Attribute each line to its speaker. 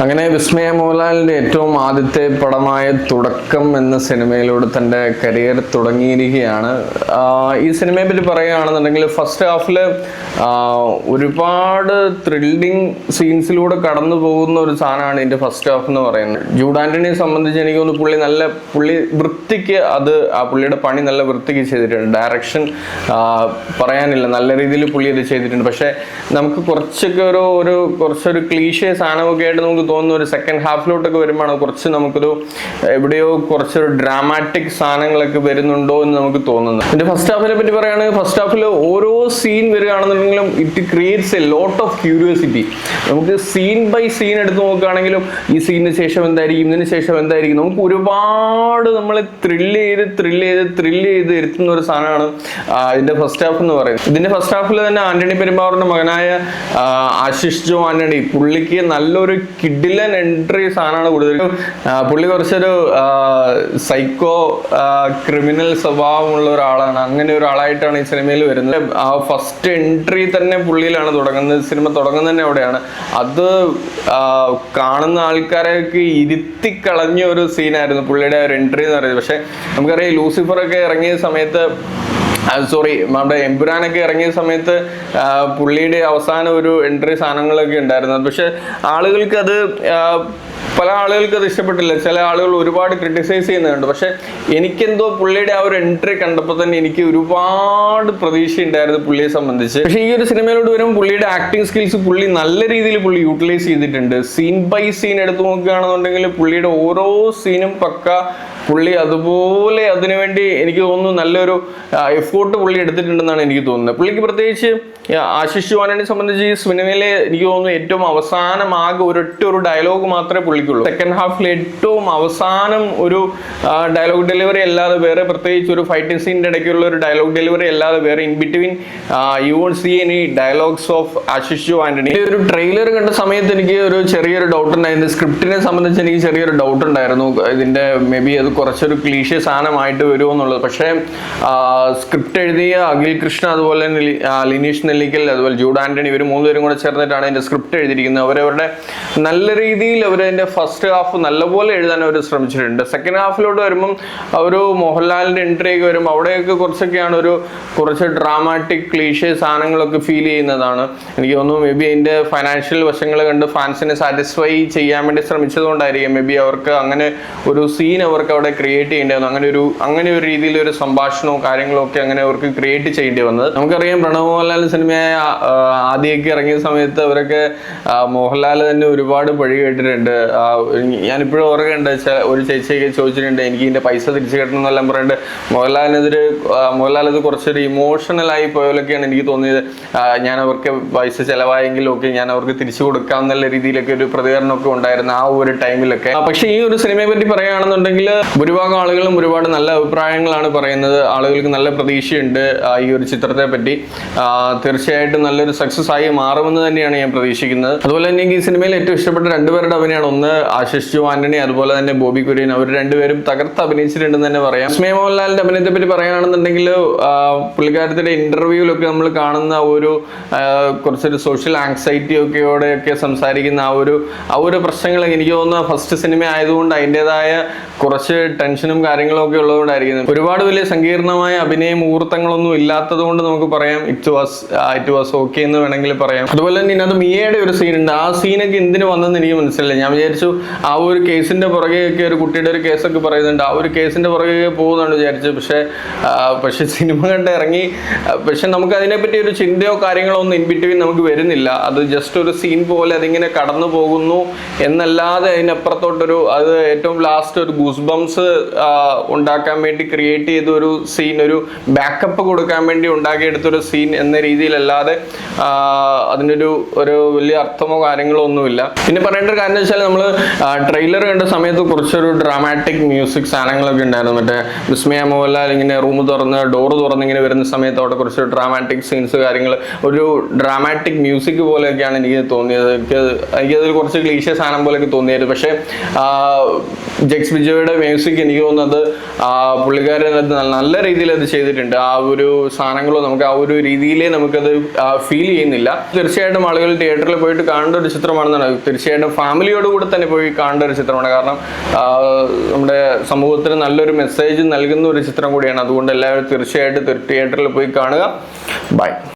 Speaker 1: അങ്ങനെ വിസ്മയ മോഹൻലാലിന്റെ ഏറ്റവും ആദ്യത്തെ പടമായ തുടക്കം എന്ന സിനിമയിലൂടെ തന്റെ കരിയർ തുടങ്ങിയിരിക്കുകയാണ്. ഈ സിനിമയെ പറ്റി പറയുകയാണെന്നുണ്ടെങ്കിൽ ഫസ്റ്റ് ഹാഫിൽ ഒരുപാട് ത്രില്ലിംഗ് സീൻസിലൂടെ കടന്നു പോകുന്ന ഒരു സാധനമാണ് ഇതിന്റെ ഫസ്റ്റ് ഹാഫ് എന്ന് പറയുന്നത്. ജൂഡ് ആന്റണിയെ സംബന്ധിച്ച് എനിക്ക് തോന്നുന്നു പുള്ളി വൃത്തിക്ക് ആ പുള്ളിയുടെ പണി നല്ല വൃത്തിക്ക് ചെയ്തിട്ടുണ്ട്. ഡയറക്ഷൻ പറയാനില്ല, നല്ല രീതിയിൽ പുള്ളി ഇത് ചെയ്തിട്ടുണ്ട്. പക്ഷെ നമുക്ക് കുറച്ചൊരു ക്ലീഷേ സാധനമൊക്കെ ആയിട്ട് നമുക്ക് തോന്നുന്ന ഒരു സെക്കൻഡ് ഹാഫിലോട്ടൊക്കെ വരുമ്പോഴാണ് കുറച്ച് നമുക്കൊരു എവിടെയോ കുറച്ചൊരു ഡ്രാമാറ്റിക് സാധനങ്ങളൊക്കെ വരുന്നുണ്ടോ എന്ന് നമുക്ക് തോന്നുന്നത്. ഇതിന്റെ ഫസ്റ്റ് ഹാഫിനെ പറ്റി പറയുകയാണെങ്കിൽ ഫസ്റ്റ് ഹാഫിൽ ഓരോ സീൻ വരികയാണെന്നുണ്ടെങ്കിലും it creates a lot of curiosity. നമുക്ക് സീൻ ബൈ സീൻ എടുത്ത് നോക്കുകയാണെങ്കിലും ഈ സീനിന് ശേഷം എന്തായിരിക്കും, ഇതിന് ശേഷം എന്തായിരിക്കും, നമുക്ക് ഒരുപാട് നമ്മളെ ത്രില്ല് ചെയ്ത് ഇരുത്തുന്ന ഒരു സാധനമാണ് ഇതിന്റെ ഫസ്റ്റ് ഹാഫ് എന്ന് പറയുന്നത്. ഇതിന്റെ ഫസ്റ്റ് ഹാഫിൽ തന്നെ ആന്റണി പെരുമ്പാവൂരിന്റെ മകനായ ആശിഷ് ജോ ആന്റണി പുള്ളിക്ക് നല്ലൊരു കിഡിലൻ എൻട്രി സാധനമാണ് കൂടുതലും. പുള്ളി കുറച്ചൊരു സൈക്കോ ക്രിമിനൽ സ്വഭാവമുള്ള ഒരാളാണ്. അങ്ങനെ ഒരാളായിട്ടാണ് ഈ സിനിമയിൽ വരുന്നത്. ആ ഫസ്റ്റ് എൻട്രി തന്നെ പുള്ളിയിലാണ് തുടങ്ങുന്നത്. സിനിമ തുടങ്ങുന്നത് തന്നെ അവിടെയാണ്. അത് കാണുന്ന ആൾക്കാരെയൊക്കെ ഇരുത്തിക്കളഞ്ഞ ഒരു സീനായിരുന്നു പുള്ളിയുടെ ഒരു എൻട്രി എന്ന് പറയുന്നത്. പക്ഷെ നമുക്കറിയാം ലൂസിഫർ ഒക്കെ ഇറങ്ങിയ സമയത്ത് നമ്മുടെ എമ്പുരാനൊക്കെ ഇറങ്ങിയ സമയത്ത് പുള്ളിയുടെ അവസാനം ഒരു എൻട്രി സാധനങ്ങളൊക്കെ ഉണ്ടായിരുന്നു. പക്ഷെ പല ആളുകൾക്ക് അത് ഇഷ്ടപ്പെട്ടില്ല. ചില ആളുകൾ ഒരുപാട് ക്രിട്ടിസൈസ് ചെയ്യുന്നുണ്ട്. പക്ഷെ എനിക്കെന്തോ പുള്ളിയുടെ ആ ഒരു എൻട്രി കണ്ടപ്പോൾ തന്നെ എനിക്ക് ഒരുപാട് പ്രതീക്ഷ ഉണ്ടായിരുന്നു പുള്ളിയെ സംബന്ധിച്ച്. പക്ഷെ ഈ ഒരു സിനിമയിലോട്ട് വരുമ്പോൾ പുള്ളിയുടെ ആക്ടിങ് സ്കിൽസ് പുള്ളി നല്ല രീതിയിൽ യൂട്ടിലൈസ് ചെയ്തിട്ടുണ്ട്. സീൻ ബൈ സീൻ എടുത്തു നോക്കുകയാണെന്നുണ്ടെങ്കിൽ പുള്ളിയുടെ ഓരോ സീനും പക്ക പുള്ളി അതുപോലെ അതിനുവേണ്ടി എനിക്ക് തോന്നുന്നു നല്ലൊരു എഫോർട്ട് പുള്ളി എടുത്തിട്ടുണ്ടെന്നാണ് എനിക്ക് തോന്നുന്നത്. പുള്ളിക്ക് പ്രത്യേകിച്ച് ആശിഷ് ജോ ആന്റണിയെ സംബന്ധിച്ച് ഈ സിനിമയിലെ എനിക്ക് തോന്നുന്നു ഏറ്റവും അവസാനം ആകെ ഒരു ഡയലോഗ് മാത്രമേ പുള്ളിക്കുള്ളൂ. സെക്കൻഡ് ഹാഫിൽ ഏറ്റവും അവസാനം ഒരു ഡയലോഗ് ഡെലിവറി അല്ലാതെ വേറെ, പ്രത്യേകിച്ച് ഒരു ഫൈറ്റിംഗ് സീനിന്റെ ഇടയ്ക്കുള്ള ഒരു ഡയലോഗ് ഡെലിവറി അല്ലാതെ വേറെ in between you won't see any dialogues of Ashish Jo Antony. ഒരു ട്രെയിലർ കണ്ട സമയത്ത് എനിക്ക് ഒരു ചെറിയൊരു ഡൗട്ട് ഉണ്ടായിരുന്നു. സ്ക്രിപ്റ്റിനെ സംബന്ധിച്ച് എനിക്ക് ചെറിയൊരു ഡൗട്ട് ഉണ്ടായിരുന്നു. ഇതിന്റെ മേ ബി അത് കുറച്ചൊരു ക്ലീഷേ സാധനമായിട്ട് വരുമോ എന്നുള്ളത്. പക്ഷേ സ്ക്രിപ്റ്റ് എഴുതിയ അഖിൽ കൃഷ്ണ, അതുപോലെ തന്നെ ലിനീഷ് നെല്ലിക്കൽ, അതുപോലെ ജൂഡ് ആന്റണി, ഇവർ മൂന്നുപേരും കൂടെ ചേർന്നിട്ടാണ് ഇതിന്റെ സ്ക്രിപ്റ്റ് എഴുതിയിരിക്കുന്നത്. അവരവരുടെ നല്ല രീതിയിൽ അവരതിന്റെ ഫസ്റ്റ് ഹാഫ് നല്ലപോലെ എഴുതാൻ അവർ ശ്രമിച്ചിട്ടുണ്ട്. സെക്കൻഡ് ഹാഫിലോട്ട് വരുമ്പം ഒരു മോഹൻലാലിന്റെ എൻട്രി ഒക്കെ വരുമ്പോൾ അവിടെയൊക്കെ കുറച്ചൊക്കെയാണ് കുറച്ച് ഡ്രാമാറ്റിക് ക്ലീഷേ സാധനങ്ങളൊക്കെ ഫീൽ ചെയ്യുന്നതാണ്. എനിക്ക് തോന്നുന്നു മേ ബി അതിന്റെ ഫൈനാൻഷ്യൽ വശങ്ങൾ കണ്ട് ഫാൻസിനെ സാറ്റിസ്ഫൈ ചെയ്യാൻ വേണ്ടി ശ്രമിച്ചതുകൊണ്ടായിരിക്കും മേ ബി അവർക്ക് അങ്ങനെ ഒരു സീൻ അവർക്ക് അവിടെ ക്രിയേറ്റ് ചെയ്യേണ്ടി വന്നു. അങ്ങനെ ഒരു രീതിയിൽ ഒരു സംഭാഷണവും കാര്യങ്ങളും ഒക്കെ അങ്ങനെ അവർക്ക് ക്രിയേറ്റ് ചെയ്യേണ്ടി വന്നത്. നമുക്കറിയാം പ്രണവ് മോഹൻലാൽ സിനിമയായ ആദ്യമൊക്കെ ഇറങ്ങിയ സമയത്ത് അവരൊക്കെ മോഹൻലാൽ തന്നെ ഒരുപാട് പഴി കേട്ടിട്ടുണ്ട്. ഞാനിപ്പോഴും ഓർക്കുന്നുണ്ട്, ഒരു ചേച്ചിയൊക്കെ ചോദിച്ചിട്ടുണ്ട് എനിക്ക് ഇതിന്റെ പൈസ തിരിച്ചു കിട്ടണം എന്നെല്ലാം പറഞ്ഞിട്ട് മോഹൻലാൽ അത് കുറച്ചൊരു ഇമോഷണൽ ആയി പോയാലൊക്കെയാണ് എനിക്ക് തോന്നിയത്. ഞാൻ അവർക്ക് പൈസ ചെലവായെങ്കിലും ഒക്കെ ഞാൻ അവർക്ക് തിരിച്ചു കൊടുക്കാം എന്നുള്ള രീതിയിലൊക്കെ ഒരു പ്രതികരണമൊക്കെ ഉണ്ടായിരുന്നു ആ ഒരു ടൈമിലൊക്കെ. പക്ഷേ ഈ ഒരു സിനിമയെ പറ്റി പറയുകയാണെന്നുണ്ടെങ്കിൽ ഭൂരിഭാഗം ആളുകളും ഒരുപാട് നല്ല അഭിപ്രായങ്ങളാണ് പറയുന്നത്. ആളുകൾക്ക് നല്ല പ്രതീക്ഷയുണ്ട് ഈ ഒരു ചിത്രത്തെ പറ്റി. തീർച്ചയായിട്ടും നല്ലൊരു സക്സസ് ആയി മാറുമെന്ന് തന്നെയാണ് ഞാൻ പ്രതീക്ഷിക്കുന്നത്. അതുപോലെ തന്നെ എനിക്ക് ഈ സിനിമയിൽ ഏറ്റവും ഇഷ്ടപ്പെട്ട രണ്ടുപേരുടെ അഭിനയമാണ്. ഒന്ന് ആശിഷ് ജോ ആന്റണി, അതുപോലെ തന്നെ ബോബി കുര്യൻ. അവർ രണ്ടുപേരും തകർത്ത് അഭിനയിച്ചിട്ടുണ്ടെന്ന് തന്നെ പറയാം. വിസ്മയ മോഹൻലാലിന്റെ അഭിനയത്തെ പറ്റി പറയുകയാണെന്നുണ്ടെങ്കിൽ പുള്ളിക്കാരത്തിന്റെ ഇന്റർവ്യൂവിലൊക്കെ നമ്മൾ കാണുന്ന കുറച്ചൊരു സോഷ്യൽ ആങ്സൈറ്റി ഒക്കെയോടെയൊക്കെ സംസാരിക്കുന്ന ആ ഒരു പ്രശ്നങ്ങൾ എനിക്ക് തോന്നുന്ന ഫസ്റ്റ് സിനിമ ആയതുകൊണ്ട് അതിൻ്റെതായ കുറച്ച് ടെൻഷനും കാര്യങ്ങളും ഒക്കെ ഉള്ളതുകൊണ്ടായിരിക്കും. ഒരുപാട് വലിയ സങ്കീർണമായ അഭിനയ മുഹൂർത്തങ്ങളൊന്നും ഇല്ലാത്തത് കൊണ്ട് നമുക്ക് പറയാം ഇറ്റ് വാസ് ഓക്കെ എന്ന് വേണമെങ്കിൽ പറയാം. അതുപോലെ തന്നെ ഇതിനകത്ത് മിയയുടെ ഒരു സീൻ ഉണ്ട്. ആ സീനൊക്കെ എന്തിനു വന്നെന്ന് എനിക്ക് മനസ്സിലായില്ല. ഞാൻ വിചാരിച്ചു ആ ഒരു കേസിന്റെ പുറകെയൊക്കെ ഒരു കുട്ടിയുടെ ഒരു കേസൊക്കെ പറയുന്നുണ്ട്, ആ ഒരു കേസിന്റെ പുറകെ പോകുന്നുണ്ട് വിചാരിച്ചു. പക്ഷെ സിനിമ കണ്ട് ഇറങ്ങി. പക്ഷെ നമുക്ക് അതിനെപ്പറ്റി ഒരു ചിന്തയോ കാര്യങ്ങളോ ഒന്നും ഇൻ ബിറ്റ്വീൻ നമുക്ക് വരുന്നില്ല. അത് ജസ്റ്റ് ഒരു സീൻ പോലെ അതിങ്ങനെ കടന്നു പോകുന്നു എന്നല്ലാതെ അതിനപ്പുറത്തോട്ടൊരു അത് ഏറ്റവും ലാസ്റ്റ് ഒരു ഗൂസ് ബംസ് ഉണ്ടാക്കാൻ വേണ്ടി ക്രിയേറ്റ് ചെയ്ത ഒരു സീൻ, ഒരു ബാക്കപ്പ് കൊടുക്കാൻ വേണ്ടി ഉണ്ടാക്കിയെടുത്തൊരു സീൻ എന്ന രീതിയിലല്ലാതെ അതിനൊരു വലിയ അർത്ഥമോ കാര്യങ്ങളോ ഒന്നുമില്ല. പിന്നെ പറയേണ്ട ഒരു കാര്യം വെച്ചാൽ നമ്മൾ ട്രെയിലർ കണ്ട സമയത്ത് കുറച്ചൊരു ഡ്രാമാറ്റിക് മ്യൂസിക് സാധനങ്ങളൊക്കെ ഉണ്ടായിരുന്നു. മറ്റേ വിസ്മയ മോഹൻലാൽ ഇങ്ങനെ ഡോറ് തുറന്ന് ഇങ്ങനെ വരുന്ന സമയത്ത് അവിടെ കുറച്ച് ഡ്രാമാറ്റിക് സീൻസ് കാര്യങ്ങൾ, ഒരു ഡ്രാമാറ്റിക് മ്യൂസിക് പോലെയൊക്കെയാണ് എനിക്ക് തോന്നിയത്. എനിക്കതിൽ കുറച്ച് ക്ലീശ സാധനം പോലെയൊക്കെ തോന്നിയത്. പക്ഷേ ജെക്സ് വിജയുടെ മ്യൂസിക് എനിക്ക് തോന്നുന്നത് പുള്ളിക്കാരൻ അത് നല്ല രീതിയിൽ അത് ചെയ്തിട്ടുണ്ട്. ആ ഒരു സാധനങ്ങളോ നമുക്ക് ആ ഒരു രീതിയിലേ നമുക്കത് ഫീൽ ചെയ്യുന്നില്ല. തീർച്ചയായിട്ടും ആളുകൾ തിയേറ്ററിൽ പോയിട്ട് കാണേണ്ട ഒരു ചിത്രമാണെന്നാണ്, തീർച്ചയായിട്ടും ഫാമിലിയോട് കൂടെ തന്നെ പോയി കാണേണ്ട ഒരു ചിത്രമാണ്. കാരണം നമ്മുടെ സമൂഹത്തിന് നല്ലൊരു മെസ്സേജ് നൽകുന്ന ഒരു ചിത്രം കൂടിയാണ്. അതുകൊണ്ട് എല്ലാവരും തീർച്ചയായിട്ടും തിയേറ്ററിൽ പോയി കാണുക. ബൈ.